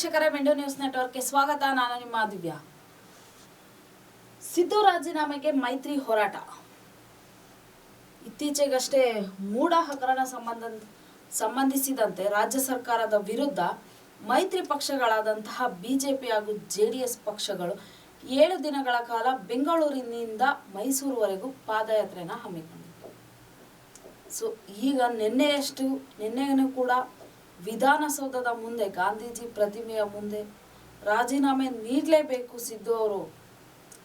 ವೀಕ್ಷಕರೇ, ಮೆಂಡು ನ್ಯೂಸ್ ನೆಟ್ವರ್ಕ್ಗೆ ಸ್ವಾಗತ. ನಾನು ನಿಮ್ಮ ದಿವ್ಯಾ. ಸಿದ್ದು ರಾಜೀನಾಮೆಗೆ ಮೈತ್ರಿ ಹೋರಾಟ. ಇತ್ತೀಚೆಗಷ್ಟೇ ಮೂಡ ಹಗರಣ ಸಂಬಂಧಿಸಿದಂತೆ ರಾಜ್ಯ ಸರ್ಕಾರದ ವಿರುದ್ಧ ಮೈತ್ರಿ ಪಕ್ಷಗಳಾದಂತಹ ಬಿಜೆಪಿ ಹಾಗೂ ಜೆಡಿಎಸ್ ಪಕ್ಷಗಳು 7 ದಿನಗಳ ಕಾಲ ಬೆಂಗಳೂರಿನಿಂದ ಮೈಸೂರುವರೆಗೂ ಪಾದಯಾತ್ರೆಯನ್ನು ಹಮ್ಮಿಕೊಂಡಿತ್ತು. ಸೊ ಈಗ ನಿನ್ನೆಯೂ ಕೂಡ ವಿಧಾನಸೌಧದ ಮುಂದೆ ಗಾಂಧೀಜಿ ಪ್ರತಿಮೆಯ ಮುಂದೆ ರಾಜೀನಾಮೆ ನೀಡಲೇಬೇಕು ಸಿದ್ದು ಅವರು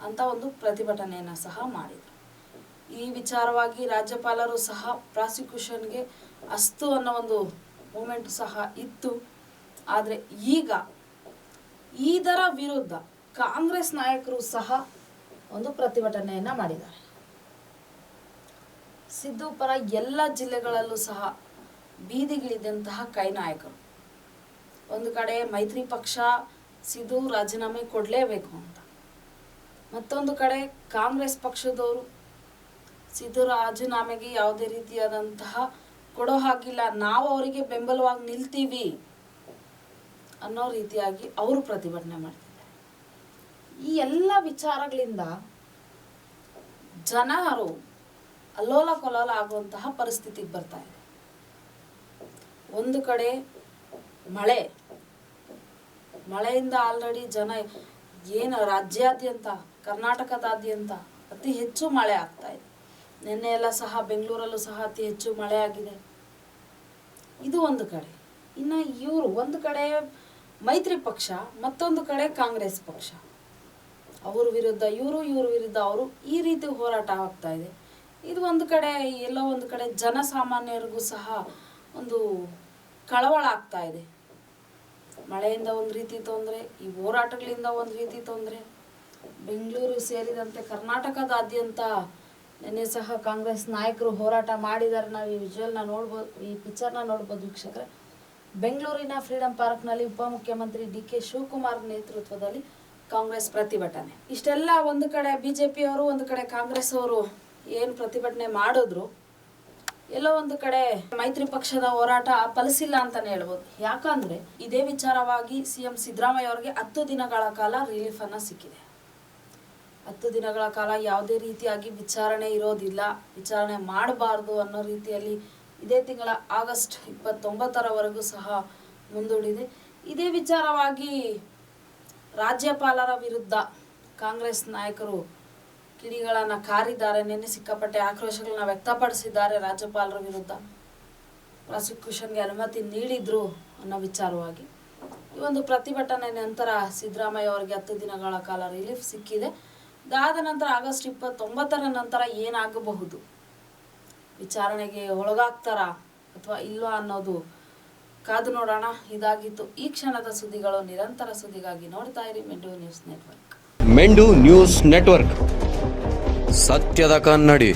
ಅಂತ ಒಂದು ಪ್ರತಿಭಟನೆಯನ್ನು ಸಹ ಮಾಡಿದರು. ಈ ವಿಚಾರವಾಗಿ ರಾಜ್ಯಪಾಲರು ಸಹ ಪ್ರಾಸಿಕ್ಯೂಷನ್ಗೆ ಅಸ್ತು ಅನ್ನೋ ಒಂದು ಮೂಮೆಂಟ್ ಸಹ ಇತ್ತು. ಆದರೆ ಈಗ ಇದರ ವಿರುದ್ಧ ಕಾಂಗ್ರೆಸ್ ನಾಯಕರು ಸಹ ಒಂದು ಪ್ರತಿಭಟನೆಯನ್ನು ಮಾಡಿದ್ದಾರೆ. ಸಿದ್ದು ಪರ ಎಲ್ಲ ಜಿಲ್ಲೆಗಳಲ್ಲೂ ಸಹ ಬೀದಿಗಿಳಿದಂತಹ ಕೈ ನಾಯಕರು. ಒಂದು ಕಡೆ ಮೈತ್ರಿ ಪಕ್ಷ ಸಿದ್ದು ರಾಜೀನಾಮೆ ಕೊಡಲೇಬೇಕು ಅಂತ, ಮತ್ತೊಂದು ಕಡೆ ಕಾಂಗ್ರೆಸ್ ಪಕ್ಷದವರು ಸಿದ್ದು ರಾಜೀನಾಮೆಗೆ ಯಾವುದೇ ರೀತಿಯಾದಂತಹ ಕೊಡೋ ಹಾಗಿಲ್ಲ, ನಾವು ಅವರಿಗೆ ಬೆಂಬಲವಾಗಿ ನಿಲ್ತೀವಿ ಅನ್ನೋ ರೀತಿಯಾಗಿ ಅವರು ಪ್ರತಿಭಟನೆ ಮಾಡ್ತಿದ್ದಾರೆ. ಈ ಎಲ್ಲ ವಿಚಾರಗಳಿಂದ ಜನರು ಅಲ್ಲೋಲ ಕೊಲ್ಲೋಲ ಆಗುವಂತಹ ಪರಿಸ್ಥಿತಿಗೆ ಬರ್ತಾ ಇದೆ. ಒಂದು ಕಡೆ ಮಳೆಯಿಂದ ಆಲ್ರೆಡಿ ಜನ ಏನು ರಾಜ್ಯಾದ್ಯಂತ ಕರ್ನಾಟಕದಾದ್ಯಂತ ಅತಿ ಹೆಚ್ಚು ಮಳೆ ಆಗ್ತಾ ಇದೆ. ನಿನ್ನೆ ಎಲ್ಲ ಸಹ ಬೆಂಗಳೂರಲ್ಲೂ ಸಹ ಅತಿ ಹೆಚ್ಚು ಮಳೆ ಆಗಿದೆ. ಇದು ಒಂದು ಕಡೆ. ಇನ್ನು ಇವರು ಒಂದು ಕಡೆ ಮೈತ್ರಿ ಪಕ್ಷ, ಮತ್ತೊಂದು ಕಡೆ ಕಾಂಗ್ರೆಸ್ ಪಕ್ಷ, ಅವ್ರ ವಿರುದ್ಧ ಇವರು, ಇವ್ರ ವಿರುದ್ಧ ಅವರು, ಈ ರೀತಿ ಹೋರಾಟ ಆಗ್ತಾ ಇದೆ. ಇದು ಒಂದು ಕಡೆ, ಎಲ್ಲೋ ಒಂದು ಕಡೆ ಜನಸಾಮಾನ್ಯರಿಗೂ ಸಹ ಒಂದು ಕಳವಳ ಆಗ್ತಾ ಇದೆ. ಮಳೆಯಿಂದ ಒಂದು ರೀತಿ ತೊಂದರೆ, ಈ ಹೋರಾಟಗಳಿಂದ ಒಂದು ರೀತಿ ತೊಂದರೆ. ಬೆಂಗಳೂರು ಸೇರಿದಂತೆ ಕರ್ನಾಟಕದಾದ್ಯಂತ ನಿನ್ನೆ ಸಹ ಕಾಂಗ್ರೆಸ್ ನಾಯಕರು ಹೋರಾಟ ಮಾಡಿದ್ದಾರೆ. ನಾವು ಈ ವಿಜುವಲ್ನ ನೋಡ್ಬೋದು, ಈ ಪಿಕ್ಚರ್ನ ನೋಡ್ಬೋದು ವೀಕ್ಷಕರೇ. ಬೆಂಗಳೂರಿನ ಫ್ರೀಡಂ ಪಾರ್ಕ್ನಲ್ಲಿ ಉಪಮುಖ್ಯಮಂತ್ರಿ DK ಶಿವಕುಮಾರ್ ನೇತೃತ್ವದಲ್ಲಿ ಕಾಂಗ್ರೆಸ್ ಪ್ರತಿಭಟನೆ. ಇಷ್ಟೆಲ್ಲ ಒಂದು ಕಡೆ ಬಿಜೆಪಿಯವರು, ಒಂದು ಕಡೆ ಕಾಂಗ್ರೆಸ್ ಅವರು ಏನು ಪ್ರತಿಭಟನೆ ಮಾಡಿದ್ರು, ಎಲ್ಲೋ ಒಂದು ಕಡೆ ಮೈತ್ರಿ ಪಕ್ಷದ ಹೋರಾಟ ಫಲಿಸಿಲ್ಲ ಅಂತಾನೆ ಹೇಳ್ಬೋದು. ಯಾಕಂದ್ರೆ ಇದೇ ವಿಚಾರವಾಗಿ CM ಸಿದ್ದರಾಮಯ್ಯ ಅವರಿಗೆ 10 ದಿನಗಳ ಕಾಲ ರಿಲೀಫ್ ಅನ್ನ ಸಿಕ್ಕಿದೆ. 10 ದಿನಗಳ ಕಾಲ ಯಾವುದೇ ರೀತಿಯಾಗಿ ವಿಚಾರಣೆ ಇರೋದಿಲ್ಲ, ವಿಚಾರಣೆ ಮಾಡಬಾರ್ದು ಅನ್ನೋ ರೀತಿಯಲ್ಲಿ ಇದೇ ತಿಂಗಳ ಆಗಸ್ಟ್ 29ರವರೆಗೂ ಸಹ ಮುಂದೂಡಿದೆ. ಇದೇ ವಿಚಾರವಾಗಿ ರಾಜ್ಯಪಾಲರ ವಿರುದ್ಧ ಕಾಂಗ್ರೆಸ್ ನಾಯಕರು ಕಿಡಿಗಳನ್ನು ಕಾರಿದ್ದಾರೆ. ನಿನ್ನೆ ಸಿಕ್ಕಾಪಟ್ಟೆ ಆಕ್ರೋಶಗಳನ್ನ ವ್ಯಕ್ತಪಡಿಸಿದ್ದಾರೆ. ರಾಜ್ಯಪಾಲರ ವಿರುದ್ಧ ಪ್ರಾಸಿಕ್ಯೂಷನ್ಗೆ ಅನುಮತಿ ನೀಡಿದ್ರು ಅನ್ನೋ ವಿಚಾರವಾಗಿ ಈ ಒಂದು ಪ್ರತಿಭಟನೆ ನಂತರ ಸಿದ್ದರಾಮಯ್ಯ ಅವರಿಗೆ 10 ದಿನಗಳ ಕಾಲ ರಿಲೀಫ್ ಸಿಕ್ಕಿದೆ. ಅದಾದ ನಂತರ ಆಗಸ್ಟ್ 29ರ ನಂತರ ಏನಾಗಬಹುದು, ವಿಚಾರಣೆಗೆ ಒಳಗಾಗ್ತಾರಾ ಅಥವಾ ಇಲ್ವಾ ಅನ್ನೋದು ಕಾದು ನೋಡೋಣ. ಇದಾಗಿತ್ತು ಈ ಕ್ಷಣದ ಸುದ್ದಿಗಳು. ನಿರಂತರ ಸುದ್ದಿಗಾಗಿ ನೋಡ್ತಾ ಇರಿ ಮೆಂಡು ನ್ಯೂಸ್ ನೆಟ್ವರ್ಕ್. ಮೆಂಡು ನ್ಯೂಸ್ ನೆಟ್ವರ್ಕ್, ಸತ್ಯದ ಕನ್ನಡಿ.